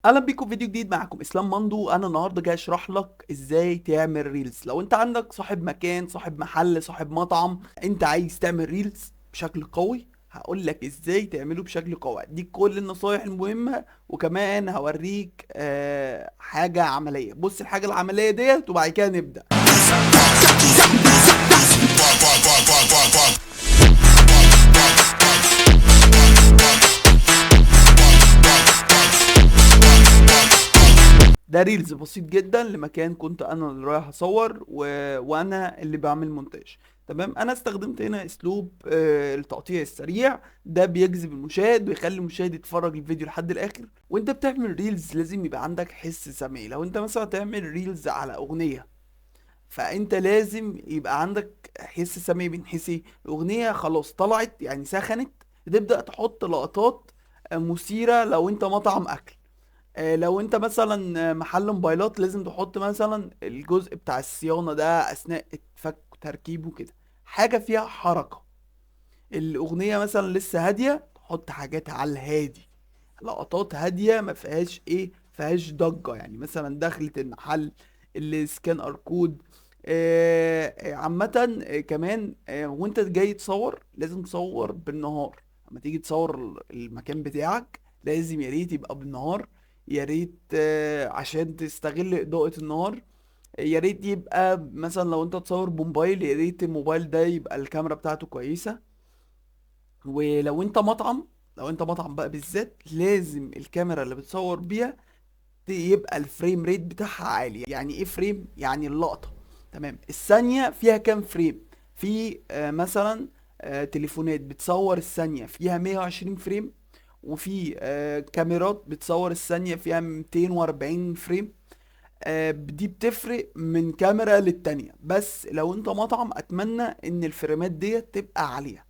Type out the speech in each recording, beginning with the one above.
اهلا بيكم في فيديو جديد. معاكم اسلام مندو. انا النهارده جاي اشرح لك ازاي تعمل ريلز. لو انت عندك صاحب مكان، صاحب محل، صاحب مطعم، انت عايز تعمل ريلز بشكل قوي، هقول لك ازاي تعمله بشكل قوي. اديك كل النصايح المهمه، وكمان هوريك حاجه عمليه. بص الحاجه العمليه ديت وبعد كده نبدا. ده ريلز بسيط جدا لمكان كنت انا اللي رايح اصور وانا اللي بعمل مونتاج. تمام. انا استخدمت هنا اسلوب التقطيع السريع. ده بيجذب المشاهد ويخلي المشاهد يتفرج الفيديو لحد الاخر. وانت بتعمل ريلز لازم يبقى عندك حس سمعي. لو انت مثلا تعمل ريلز على اغنية، فانت لازم يبقى عندك حس سمعي. من حيث إيه؟ الاغنية خلاص طلعت يعني سخنت، تبدأ تحط لقطات مثيرة. لو انت مطعم اكل، لو انت مثلا محل موبايلات، لازم تحط مثلا الجزء بتاع الصيانة ده اثناء فك تركيبه كده، حاجة فيها حركة. الاغنية مثلا لسه هادية، تحط حاجات على الهادي، لقطات هادية ما فيهاش ايه، فيهاش ضجة. يعني مثلا دخلة المحل اللي سكان اركود. عامة كمان وانت جاي تصور لازم تصور بالنهار. لما تيجي تصور المكان بتاعك لازم يا ريت يبقى بالنهار. يا ريت عشان تستغل إضاءة النهار. يا ريت يبقى مثلا لو انت تصور بموبايل، يا ريت الموبايل ده يبقى الكاميرا بتاعته كويسة. ولو انت مطعم، لو انت مطعم بقى بالذات، لازم الكاميرا اللي بتصور بيها يبقى الفريم ريت بتاعها عالي. يعني ايه فريم؟ يعني اللقطة. تمام. الثانية فيها كام فريم؟ في مثلا تليفونات بتصور الثانية فيها 120 فريم، وفي كاميرات بتصور الثانية فيها 240 فريم. دي بتفرق من كاميرا للتانية. بس لو انت مطعم اتمنى ان الفريمات ديت تبقى عالية.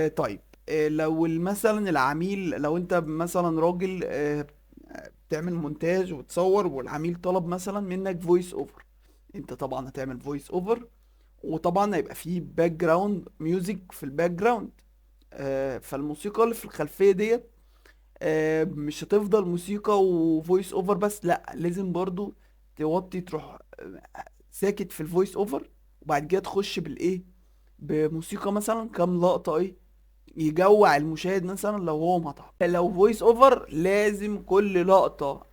طيب. لو مثلا العميل، لو انت مثلا راجل بتعمل مونتاج وتصور، والعميل طلب مثلا منك فويس اوفر، انت طبعا هتعمل فويس اوفر. وطبعا هيبقى فيه باك جراوند ميوزك في الباك جراوند. فالموسيقى اللي في الخلفية ديت مش هتفضل موسيقى وفويس اوفر بس، لا، لازم برضو توطي، تروح ساكت في الفويس اوفر، وبعد كده تخش بالايه، بموسيقى مثلا كام لقطة ايه، يجوع المشاهد. مثلا لو هو مطعم، لو فويس اوفر لازم كل لقطة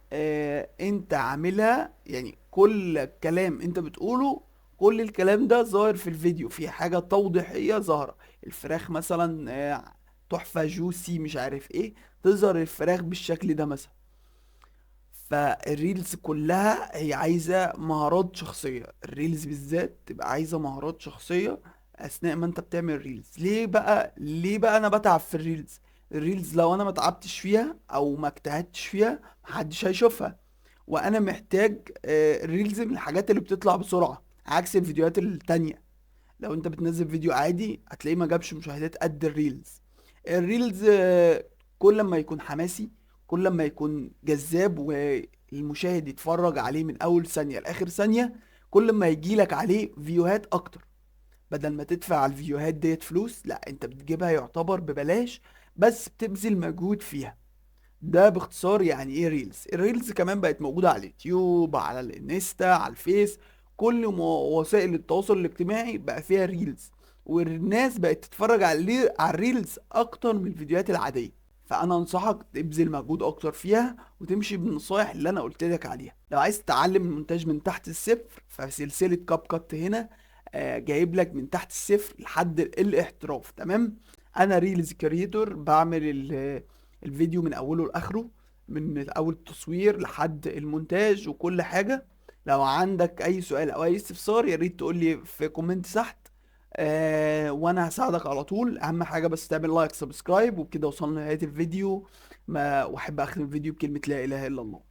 انت عاملها، يعني كل كلام انت بتقوله، كل الكلام ده ظاهر في الفيديو، في حاجة توضيحية ظاهرة. الفراخ مثلا تحفة جوسي مش عارف ايه، تظهر الفراخ بالشكل ده مثلا. فالريلز كلها هي عايزة مهارات شخصية. الريلز بالذات تبقى عايزة مهارات شخصية اثناء ما انت بتعمل ريلز. ليه بقى انا بتعب في الريلز؟ الريلز لو انا ما تعبتش فيها او ما اجتهدتش فيها محدش هيشوفها. وانا محتاج الريلز من الحاجات اللي بتطلع بسرعة، عكس الفيديوهات التانية. لو انت بتنزل فيديو عادي هتلاقيه ما جابش مشاهدات قد الريلز. الريلز كل ما يكون حماسي، كل ما يكون جذاب والمشاهد يتفرج عليه من اول ثانية لاخر ثانية، كل ما يجيلك عليه فيوهات اكتر. بدل ما تدفع على الفيوهات ديت فلوس، لا، انت بتجيبها يعتبر ببلاش، بس بتبذل مجهود فيها. ده باختصار يعني ايه ريلز. الريلز كمان بقت موجودة على اليوتيوب، على الانستا، على الفيس. كل وسائل التواصل الاجتماعي بقى فيها ريلز. والناس بقت تتفرج على الريلز اكتر من الفيديوهات العادية. فانا انصحك تبذل مجهود اكتر فيها وتمشي بالنصايح اللي انا قلت لك عليها. لو عايز تتعلم المونتاج من تحت الصفر، فسلسلة كاب كات هنا جايب لك من تحت الصفر لحد الاحتراف. تمام. انا ريلز كريتور، بعمل الفيديو من اوله لاخره، من اول التصوير لحد المونتاج وكل حاجة. لو عندك اي سؤال او اي استفسار يا ريت تقول لي في كومنت تحت، وانا هساعدك على طول. اهم حاجة بس تعمل لايك سبسكرايب. وبكده وصلنا لنهاية الفيديو. ما واحب اختم الفيديو بكلمة لا اله الا الله.